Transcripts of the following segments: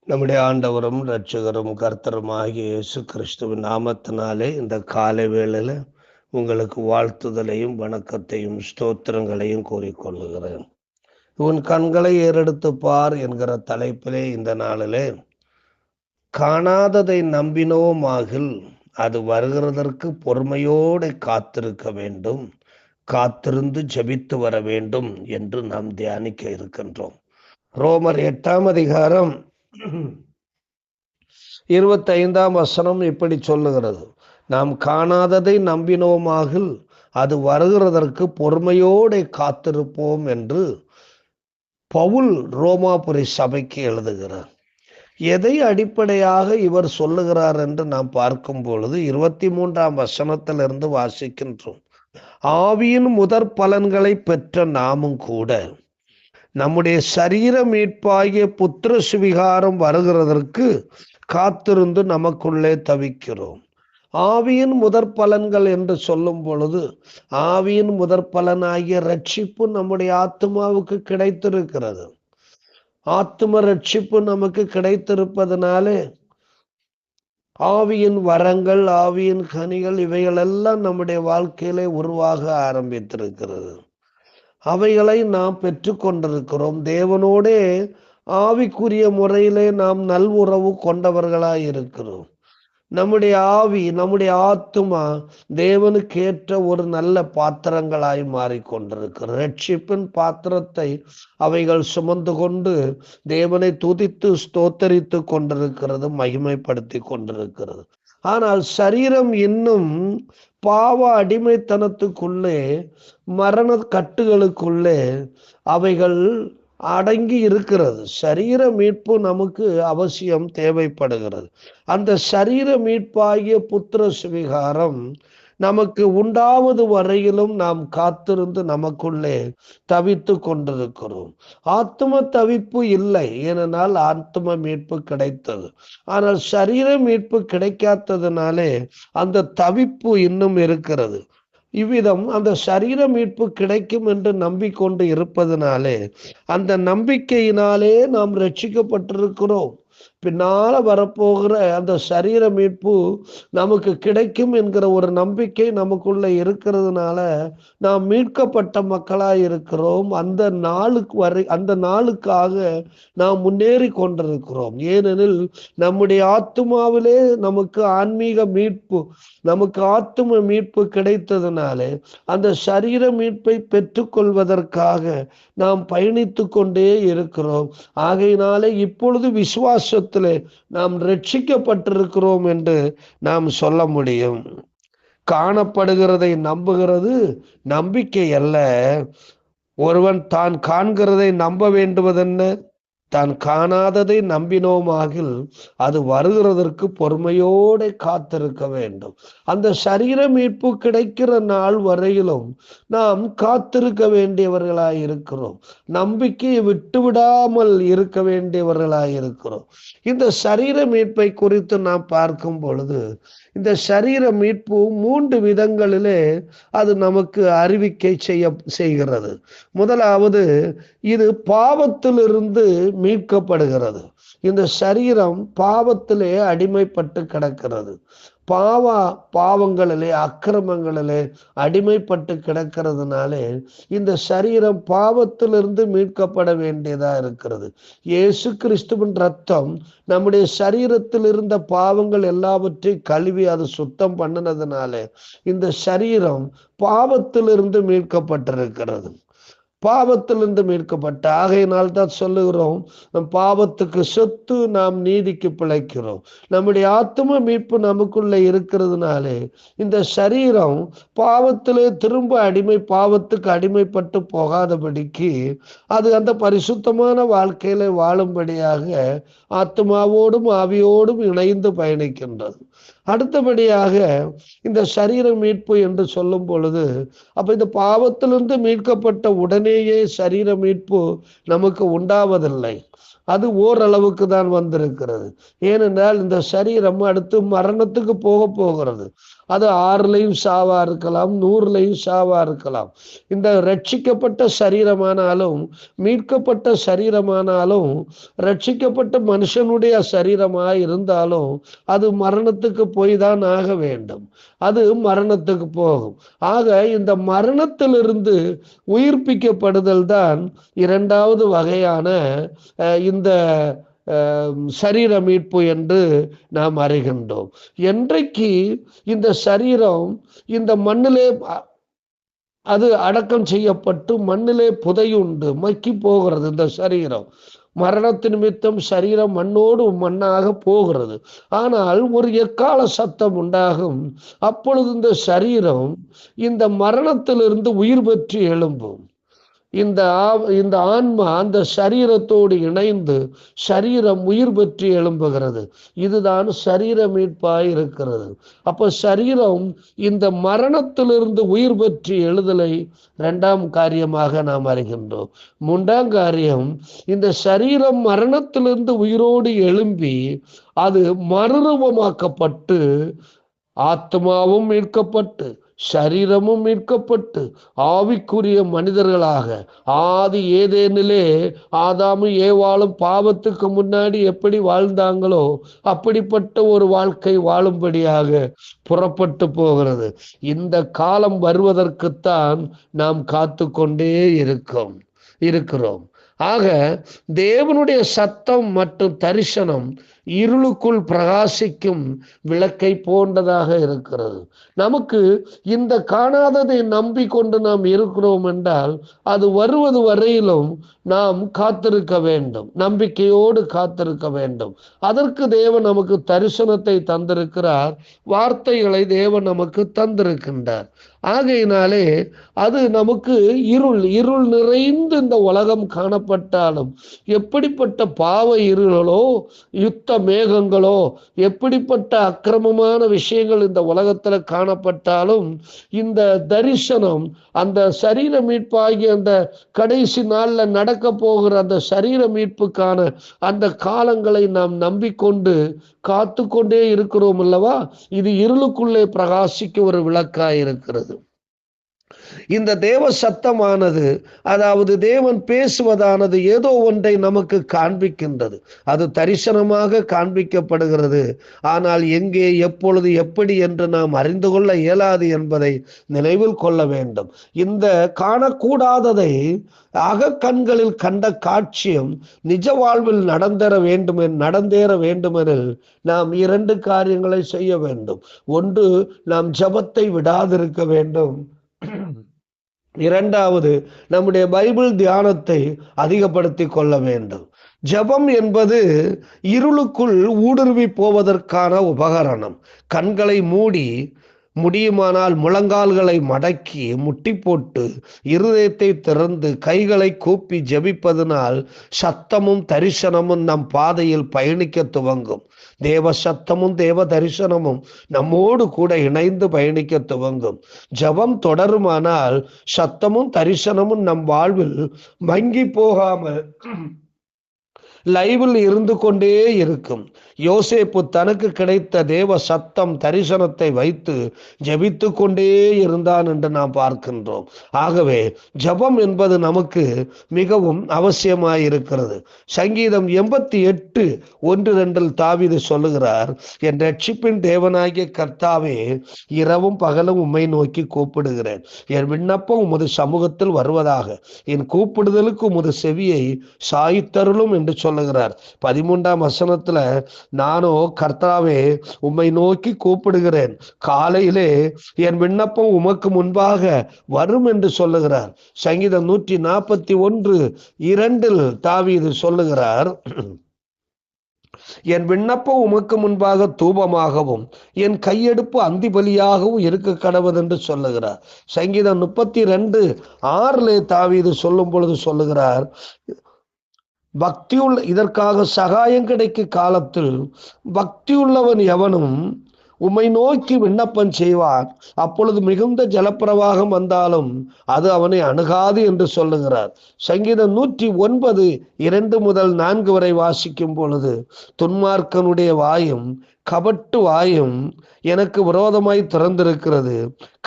நம்முடைய ஆண்டவரும் இரட்சகரும் கர்த்தரும் ஆகிய இயேசு கிறிஸ்துவின் நாமத்தினாலே இந்த காலை வேளையில உங்களுக்கு வாழ்த்துதலையும் வணக்கத்தையும் ஸ்தோத்திரங்களையும் கூறிக்கொள்ளுகிறேன். உன் கண்களை ஏறெடுத்து பார் என்கிற தலைப்பிலே இந்த நாளிலே காணாததை நம்பினோமாகில் அது வருகிறதற்கு பொறுமையோடு காத்திருக்க வேண்டும், காத்திருந்து ஜெபித்து வர வேண்டும் என்று நாம் தியானிக்க இருக்கின்றோம். ரோமர் 8ஆம் அதிகாரம் 25ஆம் வசனம் இப்படி சொல்லுகிறது: நாம் காணாததை நம்பினோமாகில் அது வருகிறதற்கு பொறுமையோடு காத்திருப்போம் என்று பவுல் ரோமாபுரி சபைக்கு எழுதுகிறார். எதை அடிப்படையாக இவர் சொல்லுகிறார் என்று நாம் பார்க்கும் பொழுது 23ஆம் வசனத்திலிருந்து வாசிக்கின்றோம். ஆவியின் முதற் பலன்களை பெற்ற நாமும் கூட நம்முடைய சரீர மீட்பாகிய புத்திர சுவிகாரம் வருகிறதற்கு காத்திருந்து நமக்குள்ளே தவிக்கிறோம். ஆவியின் முதற் பலன்கள் என்று சொல்லும் பொழுது ஆவியின் முதற் பலனாகிய ரட்சிப்பு நம்முடைய ஆத்மாவுக்கு கிடைத்திருக்கிறது. ஆத்ம ரட்சிப்பு நமக்கு கிடைத்திருப்பதனாலே ஆவியின் வரங்கள், ஆவியின் கனிகள் இவைகளெல்லாம் நம்முடைய வாழ்க்கையிலே உருவாக ஆரம்பித்திருக்கிறது. அவைகளை நாம் பெற்று கொண்டிருக்கிறோம். தேவனோடே ஆவிக்குரிய முறையிலே நாம் நல்வுறவு கொண்டவர்களாய் இருக்கிறோம். நம்முடைய ஆவி, நம்முடைய ஆத்துமா தேவனுக்கு ஏற்ற ஒரு நல்ல பாத்திரங்களாய் மாறிக்கொண்டிருக்கிறது. ரட்சிப்பின் பாத்திரத்தை அவைகள் சுமந்து கொண்டு தேவனை துதித்து ஸ்தோத்தரித்து கொண்டிருக்கிறது, மகிமைப்படுத்தி கொண்டிருக்கிறது. ஆனால் சரீரம் இன்னும் பாவ அடிமைத்தனத்துக்குள்ளே, மரண கட்டுகளுக்குள்ளே அவைகள் அடங்கி இருக்கிறது. சரீர மீட்பு நமக்கு அவசியம் தேவைப்படுகிறது. அந்த சரீர மீட்பாகிய புத்திர சுவிகாரம் நமக்கு உண்டாவது வரையிலும் நாம் காத்திருந்து நமக்குள்ளே தவித்து கொண்டிருக்கிறோம். ஆத்ம தவிப்பு இல்லை, ஏனென்றால் ஆத்ம மீட்பு கிடைத்தது. ஆனால் சரீர மீட்பு கிடைக்காததுனாலே அந்த தவிப்பு இன்னும் இருக்கிறது. இவ்விதம் அந்த சரீர மீட்பு கிடைக்கும் என்று நம்பிக்கொண்டு இருப்பதனாலே, அந்த நம்பிக்கையினாலே நாம் ரட்சிக்கப்பட்டிருக்கிறோம். பின்னால வரப்போகிற அந்த சரீர மீட்பு நமக்கு கிடைக்கும் என்கிற ஒரு நம்பிக்கை நமக்குள்ள இருக்கிறதுனால நாம் மீட்கப்பட்ட மக்களாய் இருக்கிறோம். அந்த நாளுக்காக நாம் முன்னேறி கொண்டிருக்கிறோம். ஏனெனில் நம்முடைய ஆத்துமாவிலே நமக்கு ஆன்மீக மீட்பு, நமக்கு ஆத்தும மீட்பு கிடைத்ததுனாலே அந்த சரீர மீட்பை பெற்றுக்கொள்வதற்காக நாம் பயணித்து கொண்டே இருக்கிறோம். ஆகையினாலே இப்பொழுது விசுவாசத்திலே நாம் ரட்சிக்கப்பட்டிருக்கிறோம் என்று நாம் சொல்ல முடியும். காணப்படுகிறதை நம்புகிறது நம்பிக்கை அல்ல. ஒருவன் தான் காண்கிறதை நம்ப வேண்டுவதென்ன? தான் காணாததை நம்பினோமாகில் அது வருகிறதற்கு பொறுமையோடு காத்திருக்க வேண்டும். அந்த சரீர மீட்பு கிடைக்கிற நாள் வரையிலும் நாம் காத்திருக்க வேண்டியவர்களாய் இருக்கிறோம். நம்பிக்கையை விட்டுவிடாமல் இருக்க வேண்டியவர்களாய் இருக்கிறோம். இந்த சரீர மீட்பை குறித்து நாம் பார்க்கும் பொழுது இந்த சரீர மீட்பு 3 விதங்களிலே அது நமக்கு அறிவிக்கை செய்கிறது. முதலாவது, இது பாவத்திலிருந்து மீட்கப்படுகிறது. இந்த சரீரம் பாவத்திலே அடிமைப்பட்டு கிடக்கிறது. பாவங்களிலே, அக்கிரமங்களிலே அடிமைப்பட்டு கிடக்கிறதுனாலே இந்த சரீரம் பாவத்திலிருந்து மீட்கப்பட வேண்டியதா இருக்கிறது. இயேசு கிறிஸ்துவின் ரத்தம் நம்முடைய சரீரத்தில் இருந்த பாவங்கள் எல்லாவற்றையும் கழுவி அது சுத்தம் பண்ணினதுனாலே இந்த சரீரம் பாவத்திலிருந்து மீட்கப்பட்டிருக்கிறது. பாவத்திலிருந்து மீட்கப்பட்ட ஆகையினால் தான் சொல்லுகிறோம், நம் பாவத்துக்கு சொத்து, நாம் நீதிக்கு பிழைக்கிறோம். நம்முடைய ஆத்தும மீட்பு நமக்குள்ள இருக்கிறதுனாலே இந்த சரீரம் பாவத்திலே திரும்ப பாவத்துக்கு அடிமைப்பட்டு போகாதபடிக்கு அது அந்த பரிசுத்தமான வாழ்க்கையில வாழும்படியாக ஆத்மாவோடும் ஆவியோடும் இணைந்து பயணிக்கின்றது. அடுத்தபடியாக இந்த சரீர மீட்பு என்று சொல்லும் பொழுது, அப்ப இந்த பாவத்திலிருந்து மீட்கப்பட்ட உடனேயே சரீர மீட்பு நமக்கு உண்டாவதில்லை. அது ஓரளவுக்கு தான் வந்திருக்கிறது. ஏனென்றால் இந்த சரீரம் அடுத்து மரணத்துக்கு போகிறது. அது 6லயும் சாவா இருக்கலாம், 100லயும் சாவா இருக்கலாம். இந்த ரட்சிக்கப்பட்ட சரீரமானாலும் மீட்கப்பட்ட சரீரமானாலும் ரட்சிக்கப்பட்ட மனுஷனுடைய சரீரமாய் இருந்தாலும் அது மரணத்துக்கு போய் தான் ஆக வேண்டும். அது மரணத்துக்கு போகும். ஆக இந்த மரணத்திலிருந்து உயிர்ப்பிக்கப்படுதல் தான் இரண்டாவது வகையான இந்த சரீர மீட்பு என்று நாம் அறிகின்றோம். என்றைக்கு இந்த சரீரம் இந்த மண்ணிலே அது அடக்கம் செய்யப்பட்டு மண்ணிலே புதையுண்டு மக்கி போகிறது, இந்த சரீரம் மரணத்தின் நிமித்தம் சரீரம் மண்ணோடு மண்ணாக போகிறது. ஆனால் ஒரு எக்கால சத்தம் உண்டாகும். அப்பொழுது இந்த சரீரம் இந்த மரணத்திலிருந்து உயிர் பெற்று எழும்பும். இந்த ஆன்மா அந்த சரீரத்தோடு இணைந்து சரீரம் உயிர் பெற்று எழும்புகிறது. இதுதான் சரீர மீட்பாய் இருக்கிறது. அப்ப சரீரம் இந்த மரணத்திலிருந்து உயிர் பெற்று எழுதலை இரண்டாம் காரியமாக நாம் அறிகின்றோம். மூன்றாம் காரியம், இந்த சரீரம் மரணத்திலிருந்து உயிரோடு எழும்பி அது மறுரூபமாக்கப்பட்டு ஆத்மாவும் மீட்கப்பட்டு சரீரமும் மீட்கப்பட்டு ஆவிக்குரிய மனிதர்களாக ஆதி ஏதேனிலே ஆதாமும் ஏவாளும் பாவத்துக்கு முன்னாடி எப்படி வாழ்ந்தாங்களோ அப்படிப்பட்ட ஒரு வாழ்க்கை வாழும்படியாக புறப்பட்டு போகிறது. இந்த காலம் வருவதற்குத்தான் நாம் காத்து கொண்டே இருக்கிறோம். ஆக தேவனுடைய சத்தம் மற்றும் தரிசனம் இருளுக்குள் பிரகாசிக்கும் விளக்கை போன்றதாக இருக்கிறது. நமக்கு இந்த காணாததை நம்பிக்கொண்டு நாம் இருக்கிறோம் என்றால் அது வருவது வரையிலும் நாம் காத்திருக்க வேண்டும், நம்பிக்கையோடு காத்திருக்க வேண்டும். அதற்கு தேவன் நமக்கு தரிசனத்தை தந்திருக்கிறார், வார்த்தைகளை தேவன் நமக்கு தந்திருக்கின்றார். ஆகையினாலே அது நமக்கு இருள் நிறைந்து இந்த உலகம் காணப்பட்டாலும், எப்படிப்பட்ட பாவ இருளோ யுத்த மேகங்களோ எப்படிப்பட்ட அக்கிரமமான விஷயங்கள் இந்த உலகத்துல காணப்பட்டாலும், இந்த தரிசனம் அந்த சரீர மீட்பாகிய அந்த கடைசி நாள்ல நடக்க போகிற அந்த சரீர மீட்புக்கான அந்த காலங்களை நாம் நம்பிக்கொண்டு காத்து கொண்டே இருக்கிறோம் அல்லவா? இது இருளுக்குள்ளே பிரகாசிக்க ஒரு விளக்காய் இருக்கிறது. இந்த தேவ சத்தமானது, அதாவது தேவன் பேசுவதானது ஏதோ ஒன்றை நமக்கு காண்பிக்கின்றது. அது தரிசனமாக காண்பிக்கப்படுகிறது. ஆனால் எங்கே, எப்பொழுது, எப்படி என்று நாம் அறிந்து கொள்ள இயலாது என்பதை நினைவில் கொள்ள வேண்டும். இந்த காணக்கூடாததை அகக்கண்களில் கண்ட காட்சியம் நிஜ வாழ்வில் நடந்தேற வேண்டுமெனில் நாம் 2 காரியங்களை செய்ய வேண்டும். ஒன்று, நாம் ஜெபத்தை விடாதிருக்க வேண்டும். இரண்டாவது, நம்முடைய பைபிள் தியானத்தை அதிகப்படுத்தி கொள்ள வேண்டும். ஜெபம் என்பது இருளுக்குள் ஊடுருவி போவதற்கான உபகரணம். கண்களை மூடி, முடியுமானால் முழங்கால்களை மடக்கி முட்டி போட்டு இருதயத்தை திறந்து கைகளை கூப்பி ஜெபிப்பதனால் சத்தமும் தரிசனமும் நம் பாதையில் பயணிக்க துவங்கும். தேவ சத்தமும் தேவ தரிசனமும் நம்மோடு கூட இணைந்து பயணிக்க துவங்கும். ஜெபம் தொடருமானால் சத்தமும் தரிசனமும் நம் வாழ்வில் மங்கி போகாமல் லைவில் இருந்து கொண்டே இருக்கும். யோசேப்பு தனக்கு கிடைத்த தேவ சத்தம் தரிசனத்தை வைத்து ஜெபித்து கொண்டே இருந்தான் என்று நாம் பார்க்கின்றோம். ஆகவே ஜெபம் என்பது நமக்கு மிகவும் அவசியமாயிருக்கிறது. சங்கீதம் 88:1-2 தாவீது சொல்லுகிறார், என் ரட்சிப்பின் தேவனாகிய கர்த்தாவே, இரவும் பகலும் உம்மை நோக்கி கூப்பிடுகிறேன். என் விண்ணப்பம் உமது சமூகத்தில் வருவதாக. என் கூப்பிடுதலுக்கு உமது செவியை சாய்த்தருளும் என்று சொல்லுகிறார். 13ஆம் வசனத்துல, நானோ கர்த்தாவே உம்மை நோக்கி கூப்பிடுகிறேன், காலையிலே என் விண்ணப்பம் உமக்கு முன்பாக வரும் என்று சொல்லுகிறார். சங்கீதம் 141:2 தாவீது சொல்லுகிறார், என் விண்ணப்பம் உமக்கு முன்பாக தூபமாகவும் என் கையெடுப்பு அந்தி பலியாகவும் இருக்க கடவுது என்று சொல்லுகிறார். சங்கீதம் 32:6 தாவீது சொல்லும் பொழுது சொல்லுகிறார், பக்தியுள்ள இதற்காக சகாயம் கிடைக்கும் காலத்தில் பக்தியுள்ளவன் எவனும் உம்மை நோக்கி விண்ணப்பம் செய்வான், அப்பொழுது மிகுந்த ஜலப்பிரவாகம் வந்தாலும் அது அவனை அணுகாது என்று சொல்லுகிறார். சங்கீதம் 109:2-4 வரை வாசிக்கும் பொழுது, துன்மார்க்கனுடைய வாயும் கபட்டு வாயும் எனக்கு விரோதமாய் திறந்திருக்கிறது.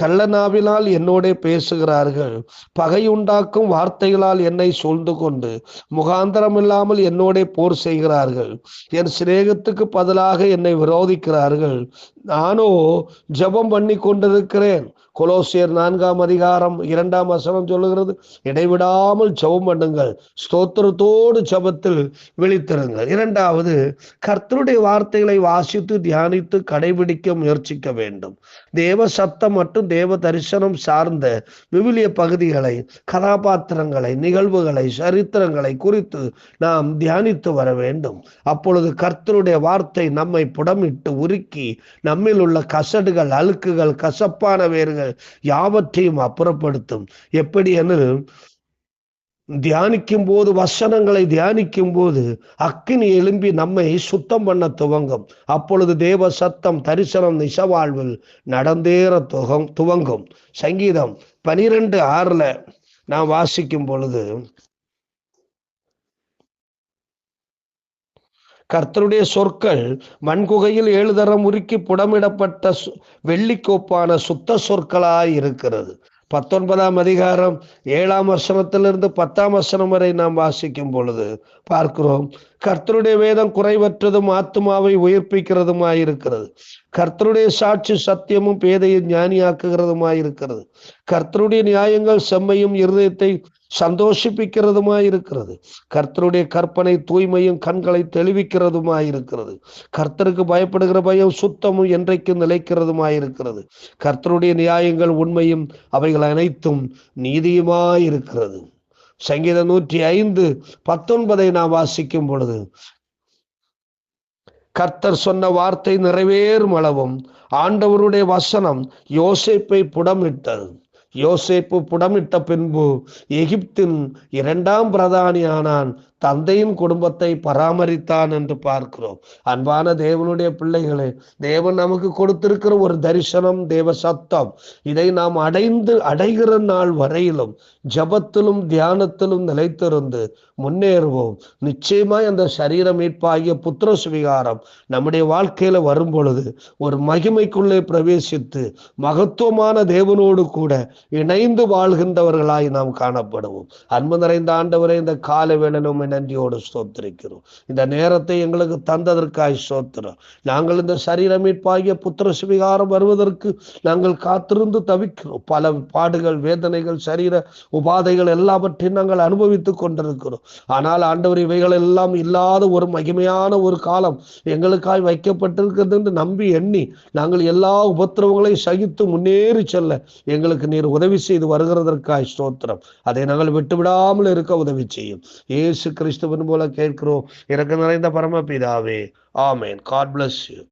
கள்ளநாவினால் என்னோட பேசுகிறார்கள். பகையுண்டாக்கும் வார்த்தைகளால் என்னை சூழ்ந்து கொண்டு முகாந்தரம் இல்லாமல் என்னோட போர் செய்கிறார்கள். என் சிநேகத்துக்கு பதிலாக என்னை விரோதிக்கிறார்கள். நானோ ஜெபம் பண்ணி கொண்டிருக்கிறேன். கொலோசியர் 4:2 சொல்லுகிறது, இடைவிடாமல் ஜெபம் பண்ணுங்கள், ஸ்தோத்திரத்தோடு ஜெபத்தில் விழித்திருங்கள். இரண்டாவது, கர்த்தருடைய வார்த்தைகளை வாசித்து தியானித்து கடைபிடிக்க முயற்சிக்க வேண்டும். தேவ சத்தம் மற்றும் தேவ தரிசனம் சார்ந்த விவிலிய பகுதிகளை, கதாபாத்திரங்களை, நிகழ்வுகளை, சரித்திரங்களை குறித்து நாம் தியானித்து வர வேண்டும். அப்பொழுது கர்த்தருடைய வார்த்தை நம்மை புடமிட்டு உருக்கி நம்மில் உள்ள கசடுகள், அழுக்குகள், கசப்பான வேர்கள் யாவற்றையும் அப்புறப்படுத்தும். எப்படி எனில், தியானிக்கும் போது, வசனங்களை தியானிக்கும் போது அக்கினி எழும்பி நம்மை சுத்தம் பண்ண துவங்கும். அப்பொழுது தேவ சத்தம், தரிசனம் நிசவாழ்வில் நடந்தேற துவங்கும். சங்கீதம் 12:6 நாம் வாசிக்கும் பொழுது, கர்த்தருடைய சொற்கள் மண்குகையில் 7 தரம் உருக்கி புடமிடப்பட்ட வெள்ளிக்கோப்பான சுத்த சொற்களாய் இருக்கிறது. 19:7 10 வரை நாம் வாசிக்கும் பொழுது பார்க்கிறோம், கர்த்தருடைய வேதம் குறைவற்றதும் ஆத்துமாவை உயிர்ப்பிக்கிறதுமாயிருக்கிறது. கர்த்தருடைய சாட்சி சத்தியமும் பேதையை ஞானியாக்குகிறதுமாயிருக்கிறது. கர்த்தருடைய நியாயங்கள் செம்மையும் இருதயத்தை சந்தோஷிப்பிக்கிறதுமாயிருக்கிறது. கர்த்தருடைய கற்பனை தூய்மையும் கண்களை தெளிவிக்கிறதுமாயிருக்கிறது. கர்த்தருக்கு பயப்படுகிற பயம் சுத்தமும் என்றைக்கும் நிலைக்கிறதுமாயிருக்கிறது. கர்த்தருடைய நியாயங்கள் உண்மையும் அவைகள் அனைத்தும் நீதியுமாயிருக்கிறது. சங்கீதம் 105:19 நாம் வாசிக்கும் பொழுது, கர்த்தர் சொன்ன வார்த்தை நிறைவேறும் அளவும் ஆண்டவருடைய வசனம் யோசேப்பை புடமிட்டது. யோசேப்பு புடமிட்ட பின்பு எகிப்தின் 2ஆம் பிரதானியானான், தந்தையின் குடும்பத்தை பராமரித்தான் என்று பார்க்கிறோம். அன்பான தேவனுடைய பிள்ளைகளே, தேவன் நமக்கு கொடுத்திருக்கிற ஒரு தரிசனம், தேவ சத்தம், இதை நாம் அடைகிற நாள் வரையிலும் ஜபத்திலும் தியானத்திலும் நிலைத்திருந்து முன்னேறுவோம். நிச்சயமாய் அந்த சரீர மீட்பாகிய புத்திர சுவிகாரம் நம்முடைய வாழ்க்கையில வரும் பொழுது ஒரு மகிமைக்குள்ளே பிரவேசித்து மகத்துவமான தேவனோடு கூட இணைந்து வாழ்கின்றவர்களாய் நாம் காணப்படுவோம். அன்பு நிறைந்த ஆண்டவரே, இந்த கால வேளையிலும் நன்றியோடு ஸ்தோத்திரிக்கிறோம். இந்த நேரத்தை எங்களுக்கு தந்ததற்காய் ஸ்தோத்திரம். நாங்கள் இந்த சரீர மீட்பாகிய புத்திர சுவிகாரம் வருவதற்கு நாங்கள் காத்திருந்து தவிக்கிறோம். பல பாடுகள், வேதனைகள், சரீர உபாதைகள் எல்லாவற்றையும் நாங்கள் அனுபவித்துக் கொண்டிருக்கிறோம். ஆனால் ஆண்டவர், இவைகள் எல்லாம் இல்லாத ஒரு மகிமையான ஒரு காலம் எங்களுக்காய் வைக்கப்பட்டிருக்கிறது என்று நம்பி எண்ணி நாங்கள் எல்லா உபத்திரவங்களையும் சகித்து முன்னேறி செல்ல எங்களுக்கு நீர் உதவி செய்து வருகிறதற்காய் ஸ்தோத்திரம். அதை நாங்கள் விட்டுவிடாமல் இருக்க உதவி செய்யும். இயேசு கிறிஸ்துவின் போல கேட்கிறோம் இரக்கம் நிறைந்த பரமபிதாவே, ஆமென். God bless you.